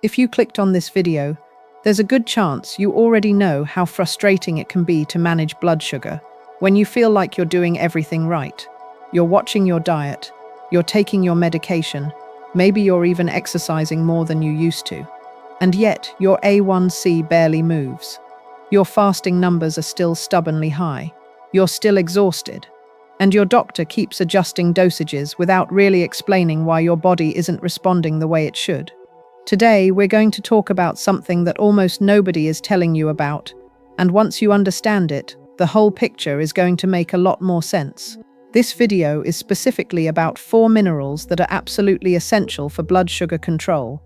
If you clicked on this video, there's a good chance you already know how frustrating it can be to manage blood sugar when you feel like you're doing everything right. You're watching your diet, you're taking your medication, maybe you're even exercising more than you used to. And yet, your A1C barely moves. Your fasting numbers are still stubbornly high. You're still exhausted. And your doctor keeps adjusting dosages without really explaining why your body isn't responding the way it should. Today, we're going to talk about something that almost nobody is telling you about, and once you understand it, the whole picture is going to make a lot more sense. This video is specifically about 4 minerals that are absolutely essential for blood sugar control,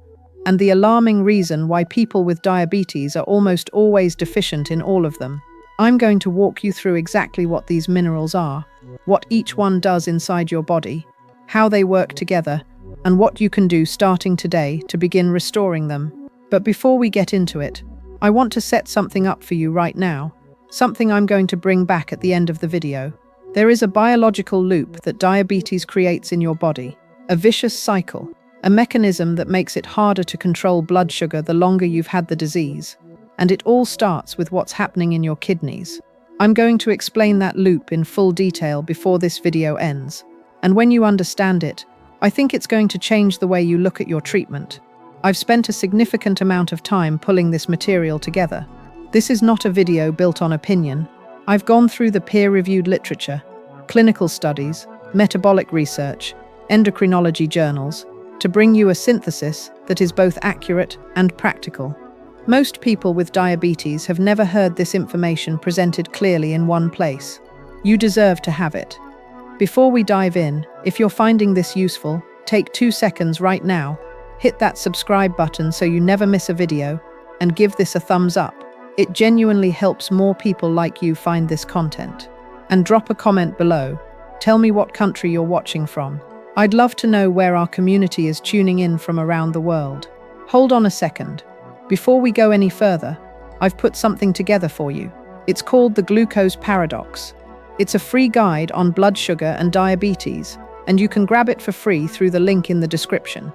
and the alarming reason why people with diabetes are almost always deficient in all of them. I'm going to walk you through exactly what these minerals are, what each one does inside your body, how they work together, and what you can do starting today to begin restoring them. But before we get into it, I want to set something up for you right now, something I'm going to bring back at the end of the video. There is a biological loop that diabetes creates in your body, a vicious cycle, a mechanism that makes it harder to control blood sugar the longer you've had the disease. And it all starts with what's happening in your kidneys. I'm going to explain that loop in full detail before this video ends. And when you understand it, I think it's going to change the way you look at your treatment. I've spent a significant amount of time pulling this material together. This is not a video built on opinion. I've gone through the peer-reviewed literature, clinical studies, metabolic research, endocrinology journals, to bring you a synthesis that is both accurate and practical. Most people with diabetes have never heard this information presented clearly in one place. You deserve to have it. Before we dive in, if you're finding this useful, take 2 seconds right now, hit that subscribe button so you never miss a video, and give this a thumbs up. It genuinely helps more people like you find this content. And drop a comment below. Tell me what country you're watching from. I'd love to know where our community is tuning in from around the world. Hold on a second. Before we go any further, I've put something together for you. It's called the Glucose Paradox. It's a free guide on blood sugar and diabetes, and you can grab it for free through the link in the description.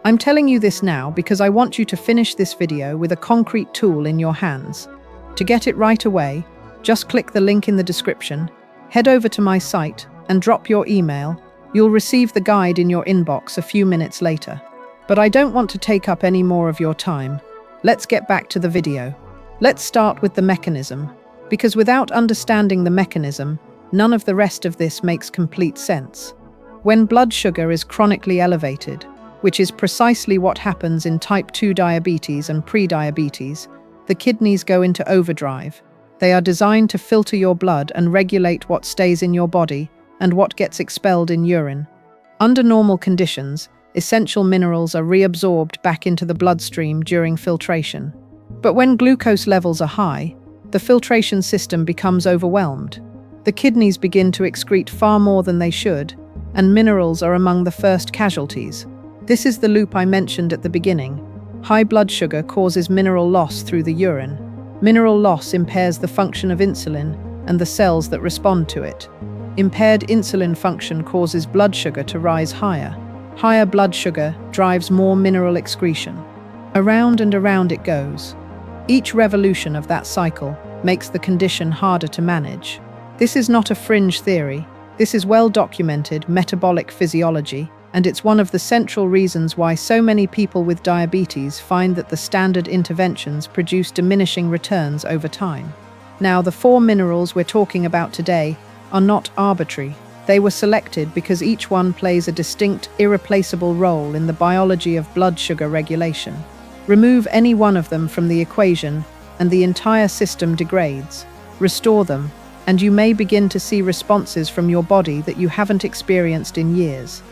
I'm telling you this now because I want you to finish this video with a concrete tool in your hands. To get it right away, just click the link in the description, head over to my site, and drop your email. You'll receive the guide in your inbox a few minutes later. But I don't want to take up any more of your time. Let's get back to the video. Let's start with the mechanism, because without understanding the mechanism, none of the rest of this makes complete sense. When blood sugar is chronically elevated, which is precisely what happens in type 2 diabetes and pre-diabetes, the kidneys go into overdrive. They are designed to filter your blood and regulate what stays in your body and what gets expelled in urine. Under normal conditions, essential minerals are reabsorbed back into the bloodstream during filtration. But when glucose levels are high, the filtration system becomes overwhelmed. The kidneys begin to excrete far more than they should, and minerals are among the first casualties. This is the loop I mentioned at the beginning. High blood sugar causes mineral loss through the urine. Mineral loss impairs the function of insulin and the cells that respond to it. Impaired insulin function causes blood sugar to rise higher. Higher blood sugar drives more mineral excretion. Around and around it goes. Each revolution of that cycle makes the condition harder to manage. This is not a fringe theory. This is well-documented metabolic physiology, and it's one of the central reasons why so many people with diabetes find that the standard interventions produce diminishing returns over time. Now, the 4 minerals we're talking about today are not arbitrary. They were selected because each one plays a distinct, irreplaceable role in the biology of blood sugar regulation. Remove any one of them from the equation, and the entire system degrades. Restore them, and you may begin to see responses from your body that you haven't experienced in years.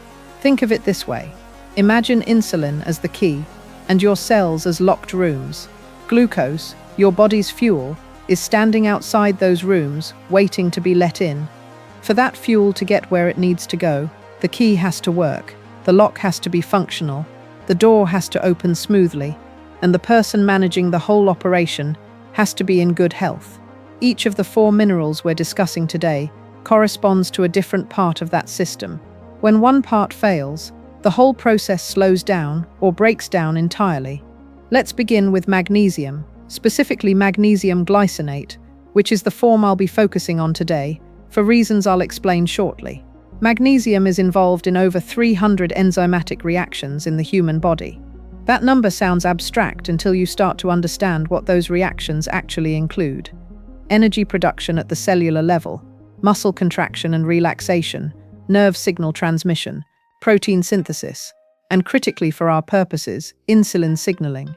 Think of it this way. Imagine insulin as the key, and your cells as locked rooms. Glucose, your body's fuel, is standing outside those rooms, waiting to be let in. For that fuel to get where it needs to go, the key has to work, the lock has to be functional, the door has to open smoothly, and the person managing the whole operation has to be in good health. Each of the 4 minerals we're discussing today corresponds to a different part of that system. When one part fails, the whole process slows down or breaks down entirely. Let's begin with magnesium, specifically magnesium glycinate, which is the form I'll be focusing on today, for reasons I'll explain shortly. Magnesium is involved in over 300 enzymatic reactions in the human body. That number sounds abstract until you start to understand what those reactions actually include. Energy production at the cellular level, muscle contraction and relaxation, nerve signal transmission, protein synthesis, and critically for our purposes, insulin signaling.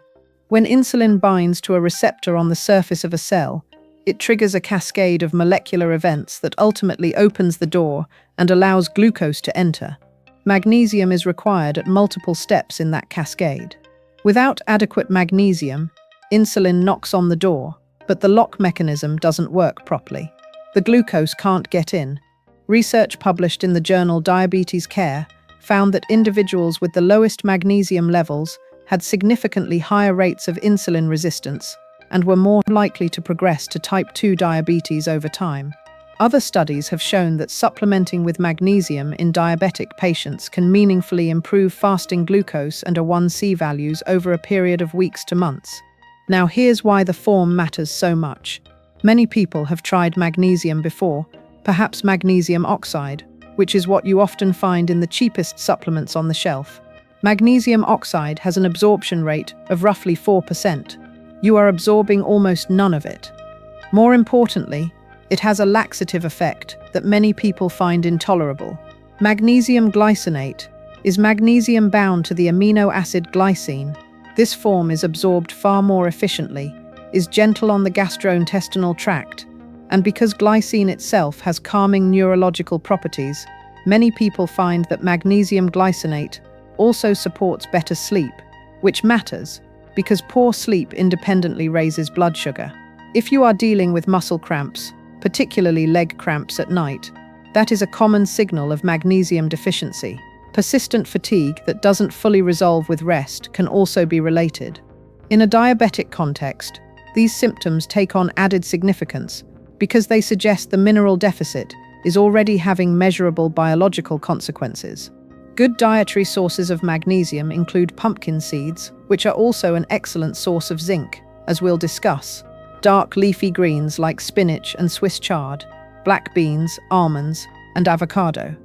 When insulin binds to a receptor on the surface of a cell, it triggers a cascade of molecular events that ultimately opens the door and allows glucose to enter. Magnesium is required at multiple steps in that cascade. Without adequate magnesium, insulin knocks on the door, but the lock mechanism doesn't work properly. The glucose can't get in. Research published in the journal Diabetes Care found that individuals with the lowest magnesium levels had significantly higher rates of insulin resistance and were more likely to progress to type 2 diabetes over time. Other studies have shown that supplementing with magnesium in diabetic patients can meaningfully improve fasting glucose and A1C values over a period of weeks to months. Now here's why the form matters so much. Many people have tried magnesium before, perhaps magnesium oxide, which is what you often find in the cheapest supplements on the shelf. Magnesium oxide has an absorption rate of roughly 4%. You are absorbing almost none of it. More importantly, it has a laxative effect that many people find intolerable. Magnesium glycinate is magnesium bound to the amino acid glycine. This form is absorbed far more efficiently, is gentle on the gastrointestinal tract, and because glycine itself has calming neurological properties, many people find that magnesium glycinate also supports better sleep, which matters because poor sleep independently raises blood sugar. If you are dealing with muscle cramps, particularly leg cramps at night, that is a common signal of magnesium deficiency. Persistent fatigue that doesn't fully resolve with rest can also be related. In a diabetic context, these symptoms take on added significance because they suggest the mineral deficit is already having measurable biological consequences. Good dietary sources of magnesium include pumpkin seeds, which are also an excellent source of zinc, as we'll discuss. Dark leafy greens like spinach and Swiss chard, black beans, almonds, and avocado.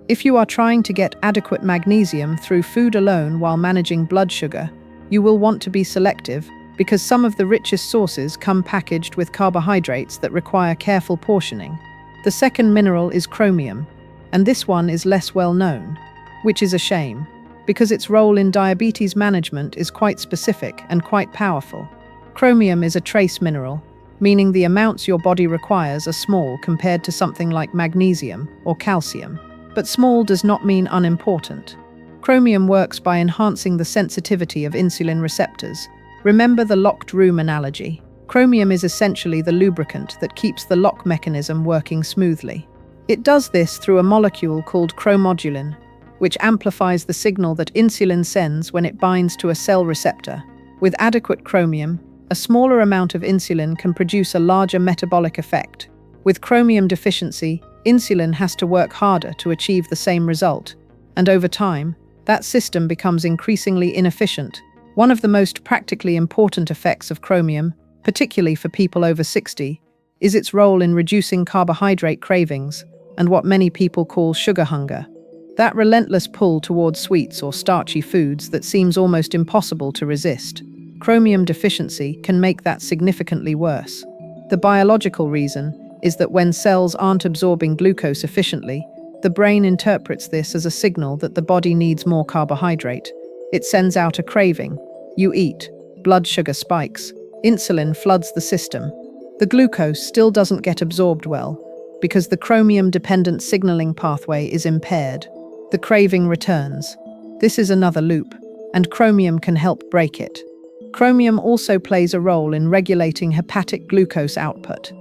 If you are trying to get adequate magnesium through food alone while managing blood sugar, you will want to be selective because some of the richest sources come packaged with carbohydrates that require careful portioning. The second mineral is chromium, and this one is less well known, which is a shame, because its role in diabetes management is quite specific and quite powerful. Chromium is a trace mineral, meaning the amounts your body requires are small compared to something like magnesium or calcium. But small does not mean unimportant. Chromium works by enhancing the sensitivity of insulin receptors. Remember the locked room analogy. Chromium is essentially the lubricant that keeps the lock mechanism working smoothly. It does this through a molecule called chromodulin, which amplifies the signal that insulin sends when it binds to a cell receptor. With adequate chromium, a smaller amount of insulin can produce a larger metabolic effect. With chromium deficiency, insulin has to work harder to achieve the same result, and over time, that system becomes increasingly inefficient. One of the most practically important effects of chromium, particularly for people over 60, is its role in reducing carbohydrate cravings and what many people call sugar hunger. That relentless pull towards sweets or starchy foods that seems almost impossible to resist. Chromium deficiency can make that significantly worse. The biological reason is that when cells aren't absorbing glucose efficiently, the brain interprets this as a signal that the body needs more carbohydrate. It sends out a craving. You eat. Blood sugar spikes. Insulin floods the system. The glucose still doesn't get absorbed well because the chromium-dependent signaling pathway is impaired. The craving returns. This is another loop, and chromium can help break it. Chromium also plays a role in regulating hepatic glucose output.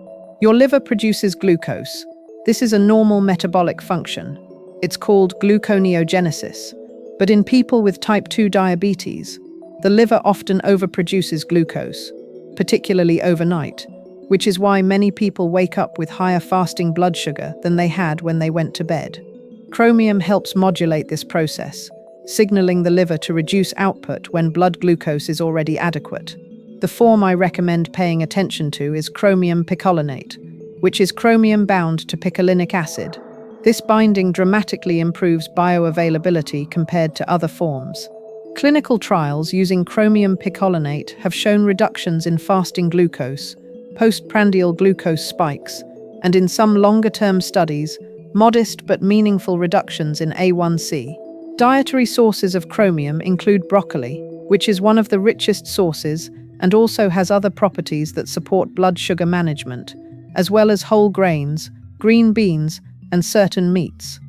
Your liver produces glucose. This is a normal metabolic function. It's called gluconeogenesis. But in people with type 2 diabetes, the liver often overproduces glucose, particularly overnight, which is why many people wake up with higher fasting blood sugar than they had when they went to bed. Chromium helps modulate this process, signaling the liver to reduce output when blood glucose is already adequate. The form I recommend paying attention to is chromium picolinate, which is chromium bound to picolinic acid. This binding dramatically improves bioavailability compared to other forms. Clinical trials using chromium picolinate have shown reductions in fasting glucose, postprandial glucose spikes, and in some longer-term studies, modest but meaningful reductions in A1C. Dietary sources of chromium include broccoli, which is one of the richest sources and also has other properties that support blood sugar management, as well as whole grains, green beans, and certain meats.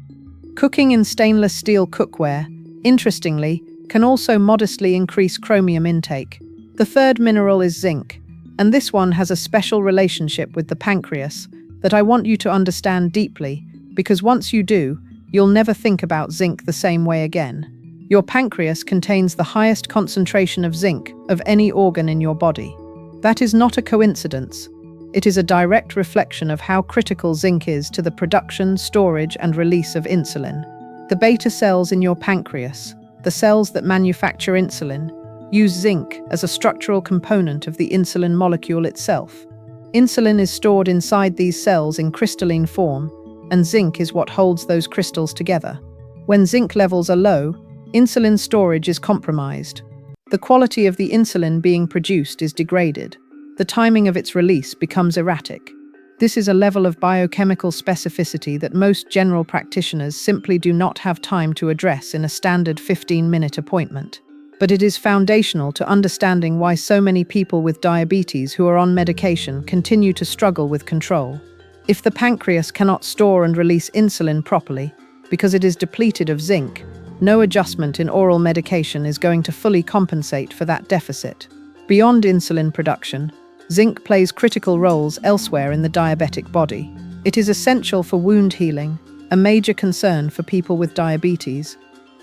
Cooking in stainless steel cookware, interestingly, can also modestly increase chromium intake. The third mineral is zinc, and this one has a special relationship with the pancreas that I want you to understand deeply, because once you do, you'll never think about zinc the same way again. Your pancreas contains the highest concentration of zinc of any organ in your body. That is not a coincidence. It is a direct reflection of how critical zinc is to the production, storage, and release of insulin. The beta cells in your pancreas, the cells that manufacture insulin, use zinc as a structural component of the insulin molecule itself. Insulin is stored inside these cells in crystalline form, and zinc is what holds those crystals together. When zinc levels are low, insulin storage is compromised. The quality of the insulin being produced is degraded. The timing of its release becomes erratic. This is a level of biochemical specificity that most general practitioners simply do not have time to address in a standard 15-minute appointment. But it is foundational to understanding why so many people with diabetes who are on medication continue to struggle with control. If the pancreas cannot store and release insulin properly because it is depleted of zinc, no adjustment in oral medication is going to fully compensate for that deficit. Beyond insulin production, zinc plays critical roles elsewhere in the diabetic body. It is essential for wound healing, a major concern for people with diabetes,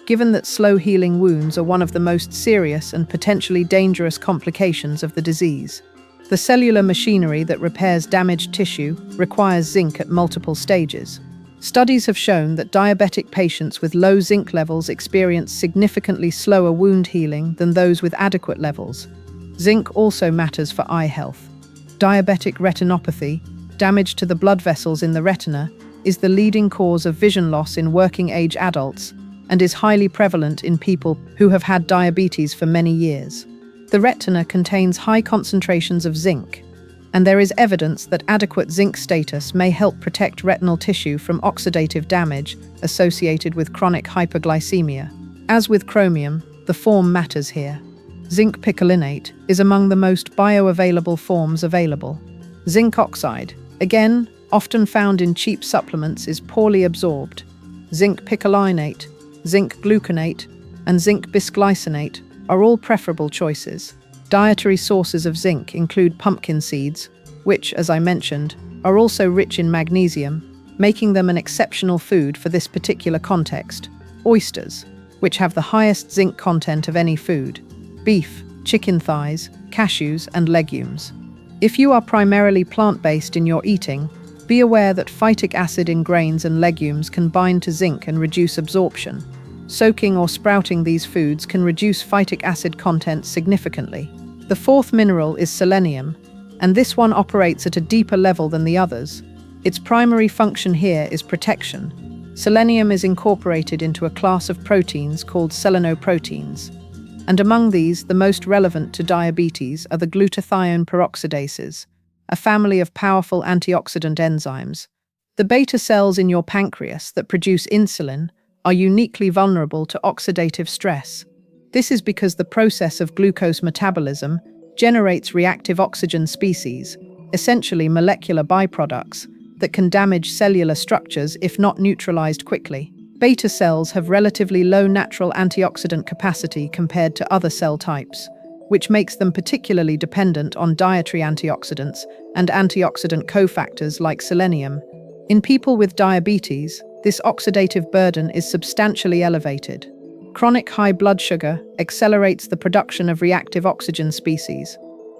given that slow-healing wounds are one of the most serious and potentially dangerous complications of the disease. The cellular machinery that repairs damaged tissue requires zinc at multiple stages. Studies have shown that diabetic patients with low zinc levels experience significantly slower wound healing than those with adequate levels. Zinc also matters for eye health. Diabetic retinopathy, damage to the blood vessels in the retina, is the leading cause of vision loss in working-age adults and is highly prevalent in people who have had diabetes for many years. The retina contains high concentrations of zinc, and there is evidence that adequate zinc status may help protect retinal tissue from oxidative damage associated with chronic hyperglycemia. As with chromium, the form matters here. Zinc picolinate is among the most bioavailable forms available. Zinc oxide, again, often found in cheap supplements, is poorly absorbed. Zinc picolinate, zinc gluconate, and zinc bisglycinate are all preferable choices. Dietary sources of zinc include pumpkin seeds, which, as I mentioned, are also rich in magnesium, making them an exceptional food for this particular context. Oysters, which have the highest zinc content of any food. Beef, chicken thighs, cashews, and legumes. If you are primarily plant-based in your eating, be aware that phytic acid in grains and legumes can bind to zinc and reduce absorption. Soaking or sprouting these foods can reduce phytic acid content significantly. The fourth mineral is selenium, and this one operates at a deeper level than the others. Its primary function here is protection. Selenium is incorporated into a class of proteins called selenoproteins, and among these, the most relevant to diabetes are the glutathione peroxidases, a family of powerful antioxidant enzymes. The beta cells in your pancreas that produce insulin are uniquely vulnerable to oxidative stress. This is because the process of glucose metabolism generates reactive oxygen species, essentially molecular byproducts, that can damage cellular structures if not neutralized quickly. Beta cells have relatively low natural antioxidant capacity compared to other cell types, which makes them particularly dependent on dietary antioxidants and antioxidant cofactors like selenium. In people with diabetes, this oxidative burden is substantially elevated. Chronic high blood sugar accelerates the production of reactive oxygen species,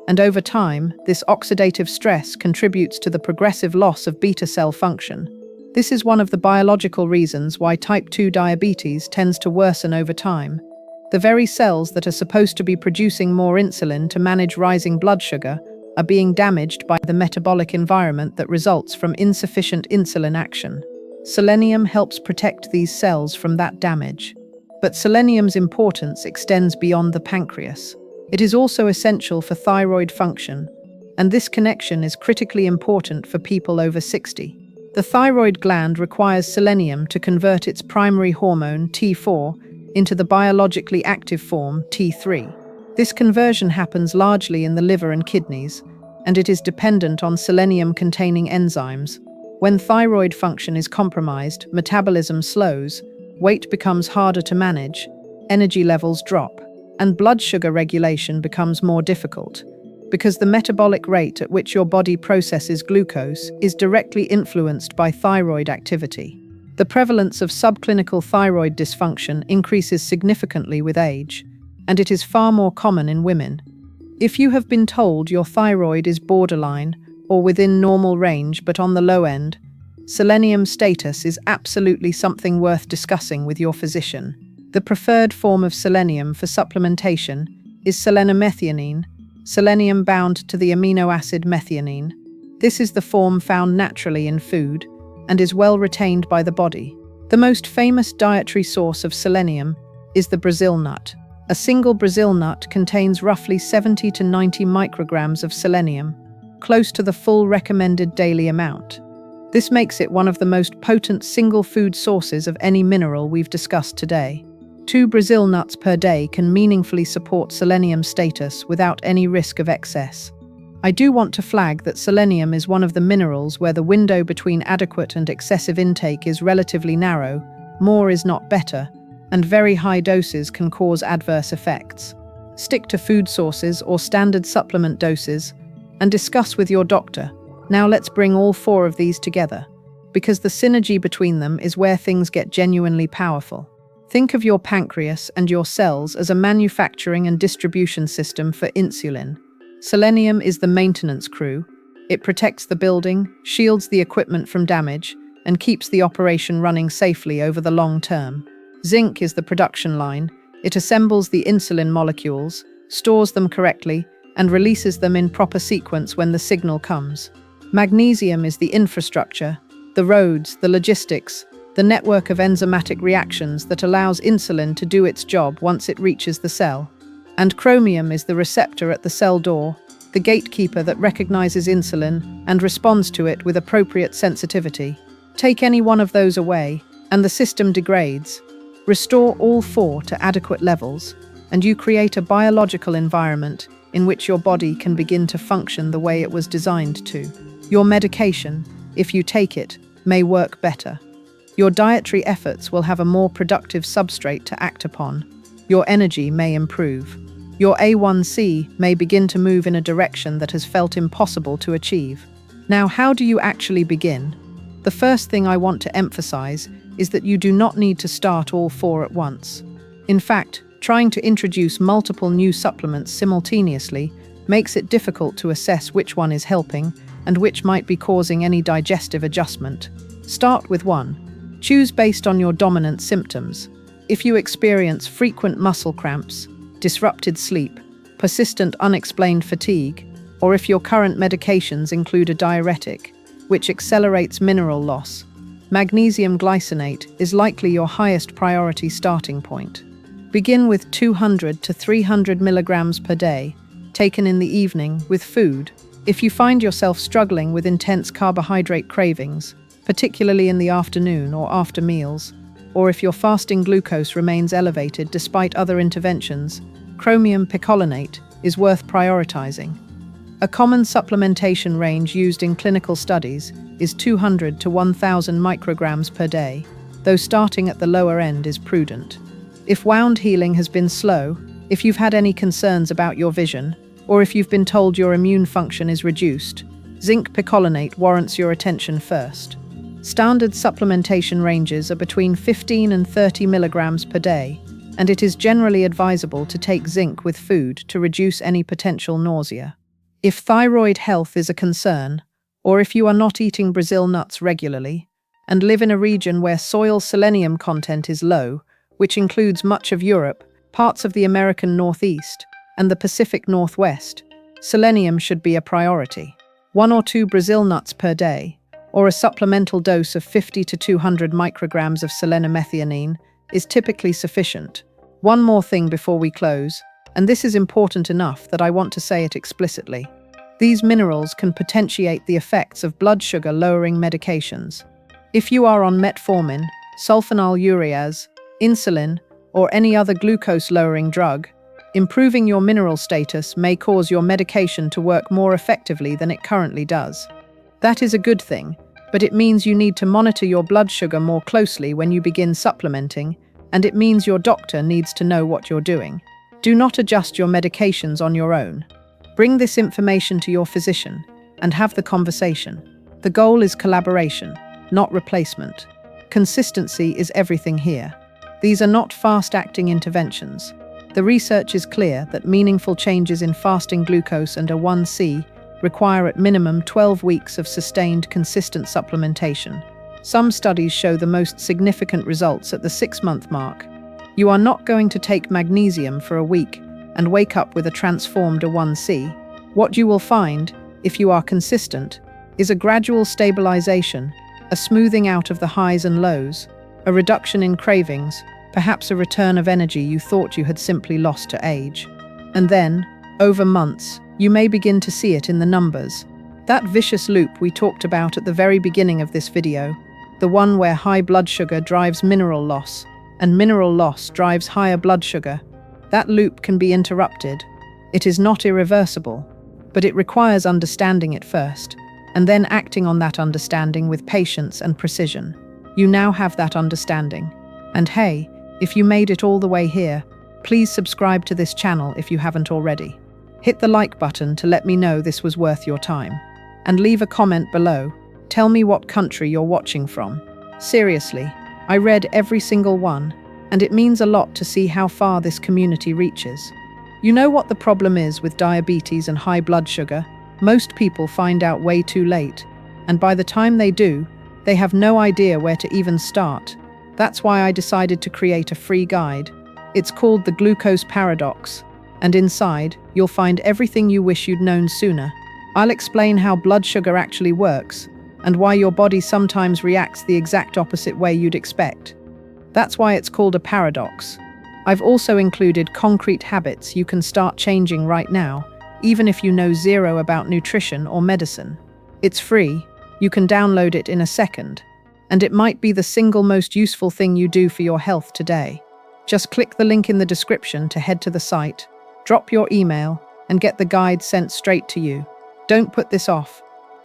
and over time, this oxidative stress contributes to the progressive loss of beta cell function. This is one of the biological reasons why type 2 diabetes tends to worsen over time. The very cells that are supposed to be producing more insulin to manage rising blood sugar are being damaged by the metabolic environment that results from insufficient insulin action. Selenium helps protect these cells from that damage. But selenium's importance extends beyond the pancreas. It is also essential for thyroid function, and this connection is critically important for people over 60. The thyroid gland requires selenium to convert its primary hormone, T4, into the biologically active form, T3. This conversion happens largely in the liver and kidneys, and it is dependent on selenium-containing enzymes. When thyroid function is compromised, metabolism slows, weight becomes harder to manage, energy levels drop, and blood sugar regulation becomes more difficult, because the metabolic rate at which your body processes glucose is directly influenced by thyroid activity. The prevalence of subclinical thyroid dysfunction increases significantly with age, and it is far more common in women. If you have been told your thyroid is borderline or within normal range but on the low end, selenium status is absolutely something worth discussing with your physician. The preferred form of selenium for supplementation is selenomethionine, selenium bound to the amino acid methionine. This is the form found naturally in food and is well retained by the body. The most famous dietary source of selenium is the Brazil nut. A single Brazil nut contains roughly 70 to 90 micrograms of selenium, close to the full recommended daily amount. This makes it one of the most potent single food sources of any mineral we've discussed today. 2 Brazil nuts per day can meaningfully support selenium status without any risk of excess. I do want to flag that selenium is one of the minerals where the window between adequate and excessive intake is relatively narrow, more is not better, and very high doses can cause adverse effects. Stick to food sources or standard supplement doses and discuss with your doctor. Now let's bring all 4 of these together, because the synergy between them is where things get genuinely powerful. Think of your pancreas and your cells as a manufacturing and distribution system for insulin. Selenium is the maintenance crew. It protects the building, shields the equipment from damage, and keeps the operation running safely over the long term. Zinc is the production line. It assembles the insulin molecules, stores them correctly, and releases them in proper sequence when the signal comes. Magnesium is the infrastructure, the roads, the logistics, the network of enzymatic reactions that allows insulin to do its job once it reaches the cell. And chromium is the receptor at the cell door, the gatekeeper that recognizes insulin and responds to it with appropriate sensitivity. Take any one of those away, and the system degrades. Restore all 4 to adequate levels, and you create a biological environment in which your body can begin to function the way it was designed to. Your medication, if you take it, may work better. Your dietary efforts will have a more productive substrate to act upon. Your energy may improve. Your A1C may begin to move in a direction that has felt impossible to achieve. Now, how do you actually begin? The first thing I want to emphasize is that you do not need to start all 4 at once. In fact, trying to introduce multiple new supplements simultaneously makes it difficult to assess which one is helping and which might be causing any digestive adjustment. Start with one. Choose based on your dominant symptoms. If you experience frequent muscle cramps, disrupted sleep, persistent unexplained fatigue, or if your current medications include a diuretic, which accelerates mineral loss, magnesium glycinate is likely your highest priority starting point. Begin with 200 to 300 milligrams per day, taken in the evening with food. If you find yourself struggling with intense carbohydrate cravings, particularly in the afternoon or after meals, or if your fasting glucose remains elevated despite other interventions, chromium picolinate is worth prioritizing. A common supplementation range used in clinical studies is 200 to 1,000 micrograms per day, though starting at the lower end is prudent. If wound healing has been slow, if you've had any concerns about your vision, or if you've been told your immune function is reduced, zinc picolinate warrants your attention first. Standard supplementation ranges are between 15 and 30 milligrams per day, and it is generally advisable to take zinc with food to reduce any potential nausea. If thyroid health is a concern, or if you are not eating Brazil nuts regularly, and live in a region where soil selenium content is low, which includes much of Europe, parts of the American Northeast, and the Pacific Northwest, selenium should be a priority. 1 or 2 Brazil nuts per day, or a supplemental dose of 50 to 200 micrograms of selenomethionine, is typically sufficient. One more thing before we close, and this is important enough that I want to say it explicitly. These minerals can potentiate the effects of blood sugar lowering medications. If you are on metformin, sulfonylureas, insulin, or any other glucose-lowering drug, improving your mineral status may cause your medication to work more effectively than it currently does. That is a good thing, but it means you need to monitor your blood sugar more closely when you begin supplementing, and it means your doctor needs to know what you're doing. Do not adjust your medications on your own. Bring this information to your physician and have the conversation. The goal is collaboration, not replacement. Consistency is everything here. These are not fast-acting interventions. The research is clear that meaningful changes in fasting glucose and A1C require at minimum 12 weeks of sustained, consistent supplementation. Some studies show the most significant results at the 6-month mark. You are not going to take magnesium for a week and wake up with a transformed A1C. What you will find, if you are consistent, is a gradual stabilization, a smoothing out of the highs and lows, a reduction in cravings, perhaps a return of energy you thought you had simply lost to age. And then, over months, you may begin to see it in the numbers. That vicious loop we talked about at the very beginning of this video, the one where high blood sugar drives mineral loss, and mineral loss drives higher blood sugar, that loop can be interrupted. It is not irreversible, but it requires understanding it first, and then acting on that understanding with patience and precision. You now have that understanding. And hey, if you made it all the way here, please subscribe to this channel if you haven't already. Hit the like button to let me know this was worth your time. And leave a comment below. Tell me what country you're watching from. Seriously, I read every single one, and it means a lot to see how far this community reaches. You know what the problem is with diabetes and high blood sugar? Most people find out way too late, and by the time they do, they have no idea where to even start. That's why I decided to create a free guide. It's called the Glucose Paradox, and inside, you'll find everything you wish you'd known sooner. I'll explain how blood sugar actually works, and why your body sometimes reacts the exact opposite way you'd expect. That's why it's called a paradox. I've also included concrete habits you can start changing right now, even if you know zero about nutrition or medicine. It's free, you can download it in a second, and it might be the single most useful thing you do for your health today. Just click the link in the description to head to the site, drop your email, and get the guide sent straight to you. Don't put this off.